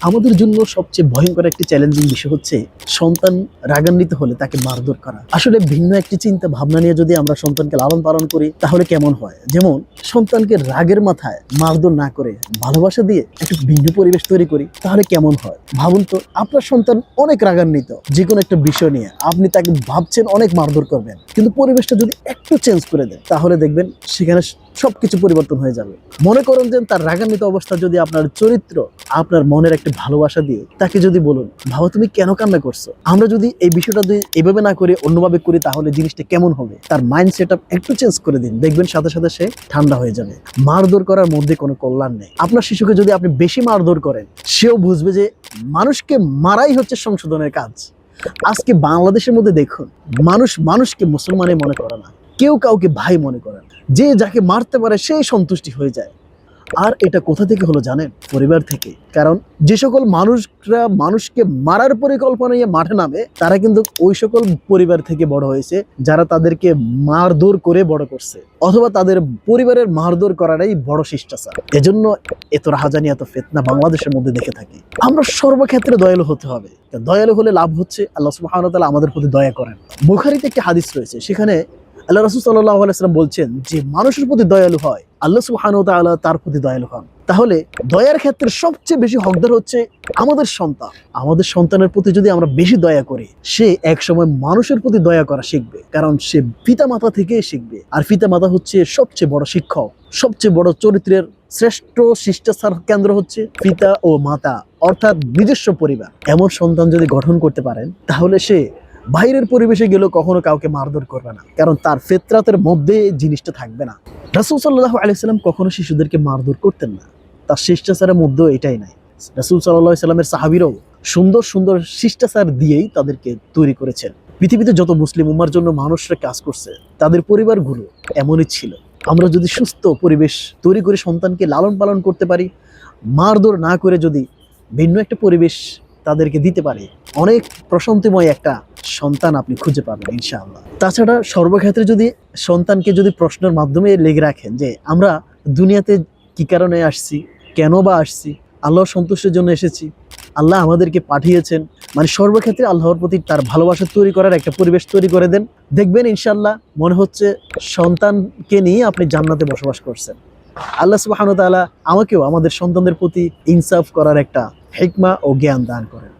আমাদের জন্য সবচেয়ে ভয়ঙ্কর একটি চ্যালেঞ্জিং বিষয় হচ্ছে সন্তান রাগান্বিত হলে তাকে মারধর করা। আসলে ভিন্ন একটি চিন্তা ভাবনা নিয়ে যদি আমরা সন্তানকে লালন পালন করি তাহলে কেমন হয়, যেমন সন্তানকে রাগের মাথায় মারধর না করে ভালোবাসা দিয়ে একটু ভিন্ন পরিবেশ তৈরি করি তাহলে কেমন হয়। ভাবুন তো, আপনার সন্তান অনেক রাগান্বিত যে কোনো একটা বিষয় নিয়ে, আপনি তাকে ভাবছেন অনেক মারধর করবেন, কিন্তু পরিবেশটা যদি একটু চেঞ্জ করে দেন তাহলে দেখবেন সেখানে সবকিছু পরিবর্তন হয়ে যাবে। মনে করেন যে তার রাগান্বিত অবস্থা যদি আপনার চরিত্র, আপনার মনের একটা ভালোবাসা দিয়ে তাকে যদি বলুন, ভাবা তুমি কেন কান্না করছো, আমরা যদি এই বিষয়টা যদি এভাবে না করে অন্যভাবে করি তাহলে জিনিসটা কেমন হবে, তার মাইন্ড সেট আপ একটু চেঞ্জ করে দিন, দেখবেন সাথে সাথে সে ঠান্ডা হয়ে যাবে। মারধর করার মধ্যে কোনো কল্যাণ নেই। আপনার শিশুকে যদি আপনি বেশি মারধর করেন, সেও বুঝবে যে মানুষকে মারাই হচ্ছে সংশোধনের কাজ। আজকে বাংলাদেশের মধ্যে দেখুন, মানুষকে মুসলমানে মনে করে না, কেউ কাউকে ভাই মনে করে না, যে যাকে মারতে পারে সেই সন্তুষ্টি হয়ে যায়। আর এটা কোথা থেকে হলো জানেন? পরিবার থেকে। কারণ যে সকল মানুষরা মানুষকে মারার পরিকল্পনা নিয়ে মাঠে নামে তারা কিন্তু ওই সকল পরিবার থেকে বড় হয়েছে যারা তাদেরকে মারধর করে বড় করছে, অথবা তাদের পরিবারের মারধর করাটাই বড় শিষ্টাচার। এজন্য এত রাহাজানি, এত ফিতনা বাংলাদেশের মধ্যে দেখে থাকি। আমরা সর্বক্ষেত্রে দয়ালু হতে হবে। দয়ালু হলে লাভ হচ্ছে আল্লাহ সুবহানাহু ওয়া তাআলা আমাদের প্রতি দয়া করেন। বুখারীতে একটি হাদিস রয়েছে, সেখানে আল্লাহ রাসূল সাল্লাল্লাহু আলাইহি ওয়াসাল্লাম বলছেন যে মানুষের প্রতি দয়ালু হয়, আল্লাহ সুবহানাহু ওয়া তাআলা তার প্রতি দয়ালু হন। তাহলে দয়ার ক্ষেত্রে সবচেয়ে বেশি হকদার হচ্ছে আমাদের সন্তান। আমাদের সন্তানের প্রতি যদি আমরা বেশি দয়া করি, সে এক সময় মানুষের প্রতি দয়া করা শিখবে, কারণ সে পিতা মাতা থেকেই শিখবে। আর পিতা মাতা হচ্ছে সবচেয়ে বড় শিক্ষক, সবচেয়ে বড় চরিত্রের শ্রেষ্ঠ শিষ্টাচার কেন্দ্র হচ্ছে পিতা ও মাতা, অর্থাৎ নিজস্ব পরিবার। এমন সন্তান যদি গঠন করতে পারেন তাহলে সে বাইরের পরিবেশে গেলেও কখনো কাউকে মারধর করবে না, কারণ তার ফিতরাতের মধ্যে জিনিসটা থাকবে না। রাসূল সাল্লাল্লাহু আলাইহি সাল্লাম কখনো শিশুদেরকে মারধর করতেন না, তার শিষ্টাচারের মধ্যেও এটাই নাই। রাসূল সাল্লাল্লাহু আলাইহি সাল্লামের সাহাবীরাও সুন্দর সুন্দর শিষ্টাচার দিয়েই তাদেরকে তৈরি করেছেন। পৃথিবীতে যত মুসলিম উম্মার জন্য মানুষরা কাজ করছে, তাদের পরিবারগুলো এমনই ছিল। আমরা যদি সুস্থ পরিবেশ তৈরি করে সন্তানকে লালন পালন করতে পারি, মারধর না করে যদি ভিন্ন একটা পরিবেশ তাদেরকে দিতে পারি, অনেক প্রশান্তিময় একটা সন্তান আপনি খুঁজে পাবেন ইনশাআল্লাহ। তাছাড়া সর্বক্ষেত্রে যদি সন্তানকে যদি প্রশ্নের মাধ্যমে লেগে রাখেন যে আমরা দুনিয়াতে কি কারণে আসছি, কেন বা আসছি, আল্লাহর সন্তুষ্টির জন্য এসেছি, আল্লাহ আমাদেরকে পাঠিয়েছেন, মানে সর্বক্ষেত্রে আল্লাহর প্রতি তার ভালোবাসা তৈরি করার একটা পরিবেশ তৈরি করে দেন, দেখবেন ইনশাআল্লাহ মনে হচ্ছে সন্তানকে নিয়ে আপনি জান্নাতে বসবাস করছেন। আল্লাহ সুবহানাহু ওয়া তাআলা আমাকেও আমাদের সন্তানদের প্রতি ইনসাফ করার একটা হিকমা ও জ্ঞান দান করেন।